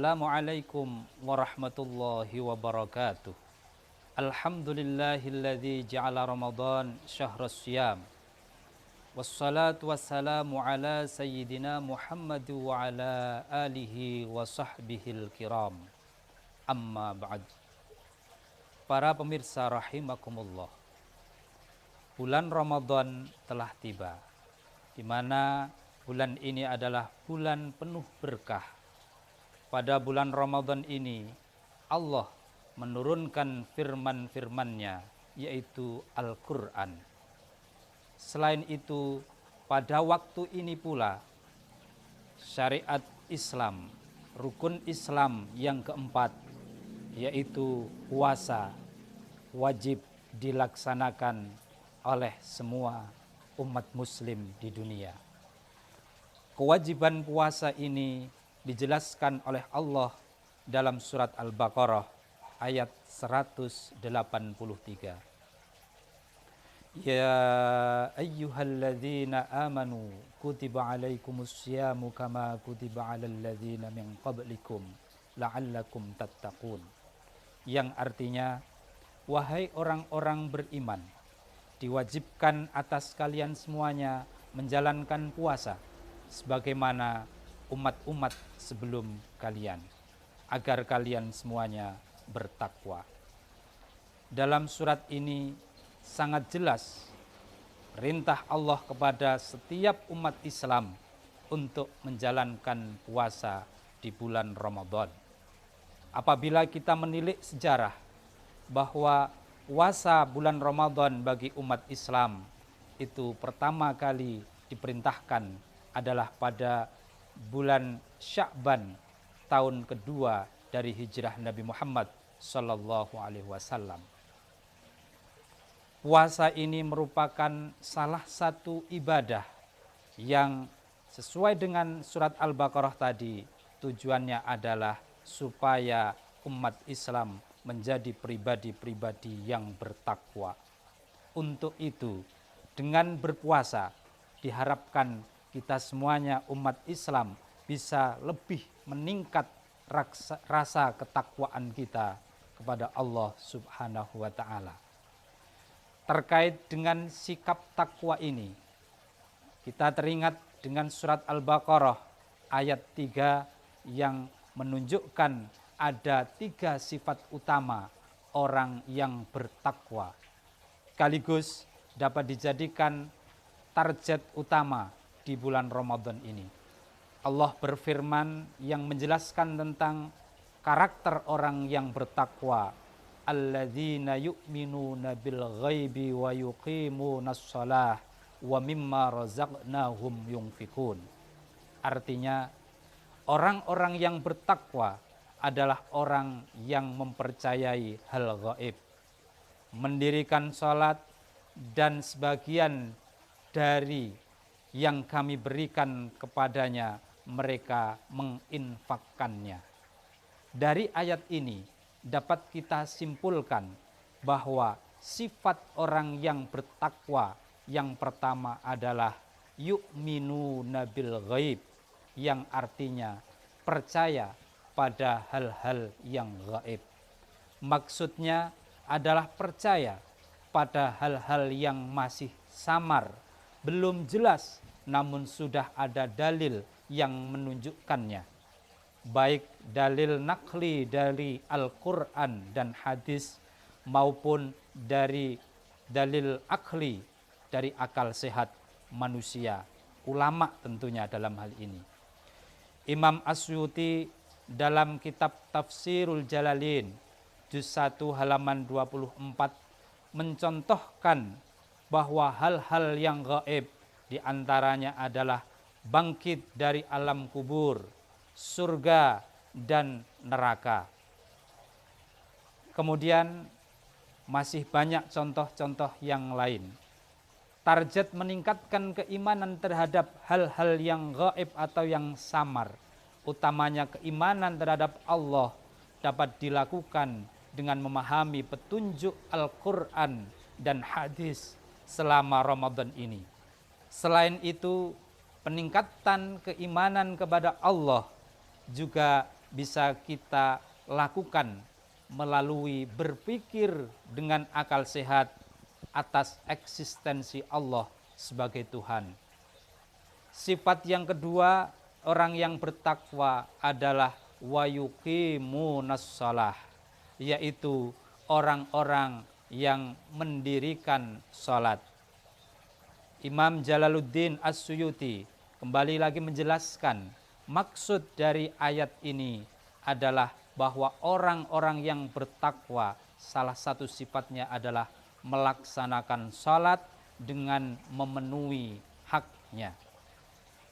Assalamualaikum warahmatullahi wabarakatuh. Alhamdulillahilladzi ja'ala Ramadan syahrus siyam. Wassalatu wassalamu ala sayyidina Muhammad wa ala alihi wa sahbihil kiram. Amma ba'd. Para pemirsa rahimakumullah. Bulan Ramadan telah tiba, di mana bulan ini adalah bulan penuh berkah. Pada bulan Ramadan ini, Allah menurunkan firman-firman-Nya, yaitu Al-Quran. Selain itu, pada waktu ini pula, syariat Islam, rukun Islam yang keempat, yaitu puasa, wajib dilaksanakan oleh semua umat muslim di dunia. Kewajiban puasa ini dijelaskan oleh Allah dalam surat Al-Baqarah ayat 183. Ya ayyuhalladzina amanu kutiba alaikumusyamu kama kutiba alal ladzina min qablikum la'allakum tattaqun. Yang artinya, wahai orang-orang beriman, diwajibkan atas kalian semuanya menjalankan puasa sebagaimana umat-umat sebelum kalian, agar kalian semuanya bertakwa. Dalam surat ini sangat jelas perintah Allah kepada setiap umat Islam untuk menjalankan puasa di bulan Ramadan. Apabila kita menilik sejarah bahwa puasa bulan Ramadan bagi umat Islam itu pertama kali diperintahkan adalah pada bulan Sya'ban tahun kedua dari hijrah Nabi Muhammad sallallahu alaihi wasallam. Puasa ini merupakan salah satu ibadah yang sesuai dengan surat Al-Baqarah tadi, tujuannya adalah supaya umat Islam menjadi pribadi-pribadi yang bertakwa. Untuk itu, dengan berpuasa diharapkan kita semuanya umat Islam bisa lebih meningkat rasa ketakwaan kita kepada Allah Subhanahu wa ta'ala. Terkait dengan sikap takwa ini, kita teringat dengan surat Al-Baqarah ayat 3 yang menunjukkan ada 3 sifat utama orang yang bertakwa. Sekaligus dapat dijadikan target utama di bulan Ramadan ini. Allah berfirman yang menjelaskan tentang karakter orang yang bertakwa. Alladzina yu'minuna bil ghaibi wa yuqimunas shalah wa mimma razaqnahum yunfikun. Artinya, orang-orang yang bertakwa adalah orang yang mempercayai hal gaib, mendirikan salat, dan sebagian dari yang kami berikan kepadanya mereka menginfakkannya. Dari ayat ini dapat kita simpulkan bahwa sifat orang yang bertakwa yang pertama adalah yu'minuna bil ghaib, yang artinya percaya pada hal-hal yang gaib. Maksudnya adalah percaya pada hal-hal yang masih samar, belum jelas, namun sudah ada dalil yang menunjukkannya. Baik dalil nakli dari Al-Quran dan hadis maupun dari dalil akli dari akal sehat manusia, ulama tentunya dalam hal ini. Imam Asyuti dalam kitab Tafsirul Jalalain juz 1 halaman 24 mencontohkan bahwa hal-hal yang gaib diantaranya adalah bangkit dari alam kubur, surga, dan neraka. Kemudian masih banyak contoh-contoh yang lain. Target meningkatkan keimanan terhadap hal-hal yang gaib atau yang samar, utamanya keimanan terhadap Allah, dapat dilakukan dengan memahami petunjuk Al-Quran dan hadis selama Ramadan ini. Selain itu, peningkatan keimanan kepada Allah juga bisa kita lakukan melalui berpikir dengan akal sehat atas eksistensi Allah sebagai Tuhan. Sifat yang kedua, orang yang bertakwa adalah wa yuqimunas shalah, yaitu orang-orang yang mendirikan salat. Imam Jalaluddin As-Suyuti kembali lagi menjelaskan maksud dari ayat ini adalah bahwa orang-orang yang bertakwa salah satu sifatnya adalah melaksanakan salat dengan memenuhi haknya.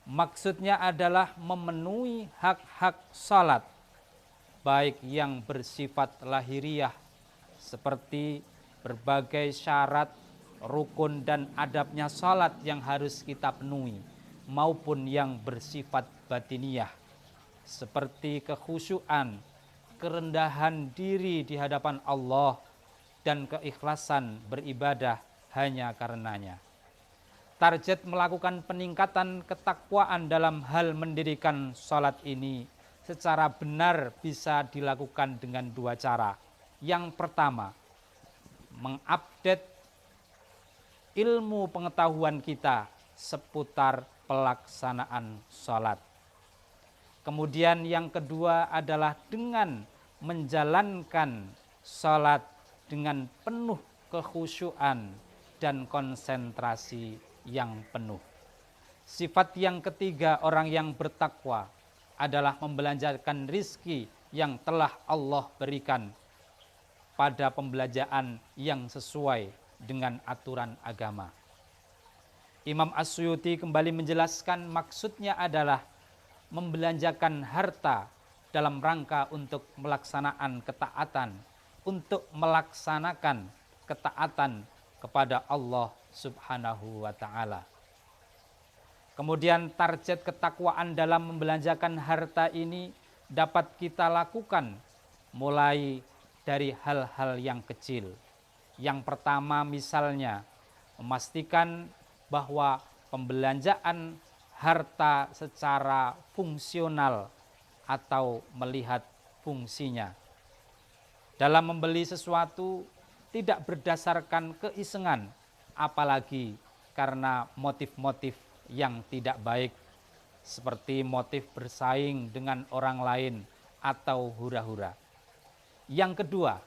Maksudnya adalah memenuhi hak-hak salat, baik yang bersifat lahiriah seperti berbagai syarat, rukun dan adabnya salat yang harus kita penuhi, maupun yang bersifat batiniah seperti kekhusyuan, kerendahan diri di hadapan Allah, dan keikhlasan beribadah hanya karenanya. Target melakukan peningkatan ketakwaan dalam hal mendirikan salat ini secara benar bisa dilakukan dengan dua cara. Yang pertama, mengupdate ilmu pengetahuan kita seputar pelaksanaan salat. Kemudian yang kedua adalah dengan menjalankan salat dengan penuh kekhusyuan dan konsentrasi yang penuh. Sifat yang ketiga orang yang bertakwa adalah membelanjakan rizki yang telah Allah berikan pada pembelanjaan yang sesuai dengan aturan agama. Imam As-Suyuti kembali menjelaskan maksudnya adalah membelanjakan harta dalam rangka untuk melaksanakan ketaatan kepada Allah Subhanahu wa ta'ala. Kemudian target ketakwaan dalam membelanjakan harta ini dapat kita lakukan mulai dari hal-hal yang kecil. Yang pertama misalnya memastikan bahwa pembelanjaan harta secara fungsional atau melihat fungsinya. Dalam membeli sesuatu tidak berdasarkan keisengan, apalagi karena motif-motif yang tidak baik seperti motif bersaing dengan orang lain atau hura-hura. Yang kedua,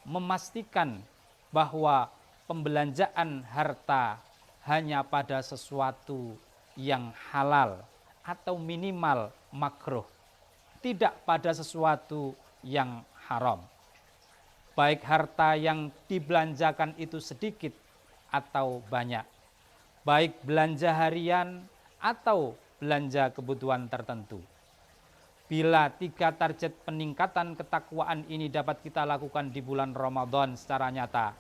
memastikan bahwa pembelanjaan harta hanya pada sesuatu yang halal atau minimal makruh, tidak pada sesuatu yang haram. Baik harta yang dibelanjakan itu sedikit atau banyak, baik belanja harian atau belanja kebutuhan tertentu. Bila tiga target peningkatan ketakwaan ini dapat kita lakukan di bulan Ramadan secara nyata,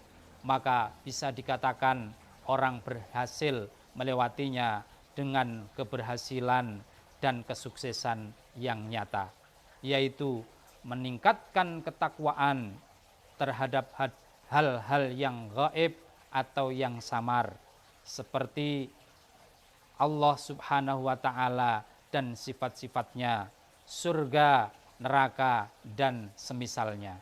maka bisa dikatakan orang berhasil melewatinya dengan keberhasilan dan kesuksesan yang nyata, yaitu meningkatkan ketakwaan terhadap hal-hal yang gaib atau yang samar, seperti Allah Subhanahu wa ta'ala dan sifat-sifatnya, surga, neraka, dan semisalnya.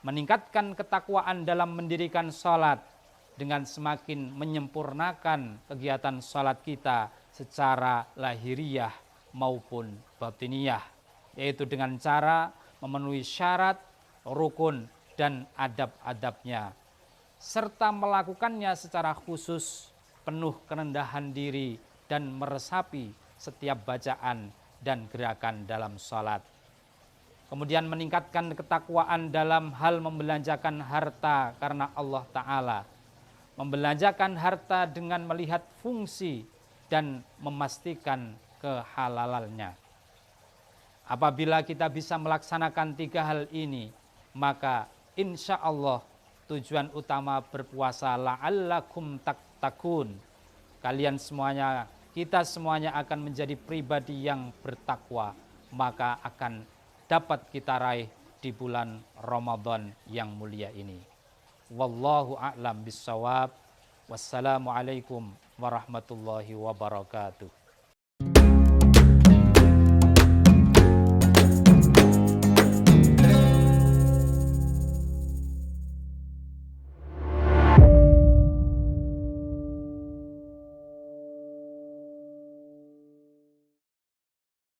Meningkatkan ketakwaan dalam mendirikan salat dengan semakin menyempurnakan kegiatan salat kita secara lahiriah maupun batiniyah, yaitu dengan cara memenuhi syarat, rukun, dan adab-adabnya, serta melakukannya secara khusus, penuh kerendahan diri, dan meresapi setiap bacaan dan gerakan dalam salat. Kemudian meningkatkan ketakwaan dalam hal membelanjakan harta karena Allah Ta'ala. Membelanjakan harta dengan melihat fungsi dan memastikan kehalalannya. Apabila kita bisa melaksanakan tiga hal ini, maka insya Allah tujuan utama berpuasa la'allakum tattaqun, kalian semuanya, kita semuanya akan menjadi pribadi yang bertakwa, maka akan dapat kita raih di bulan Ramadan yang mulia ini. Wallahu a'lam bissawab. Wassalamualaikum warahmatullahi wabarakatuh.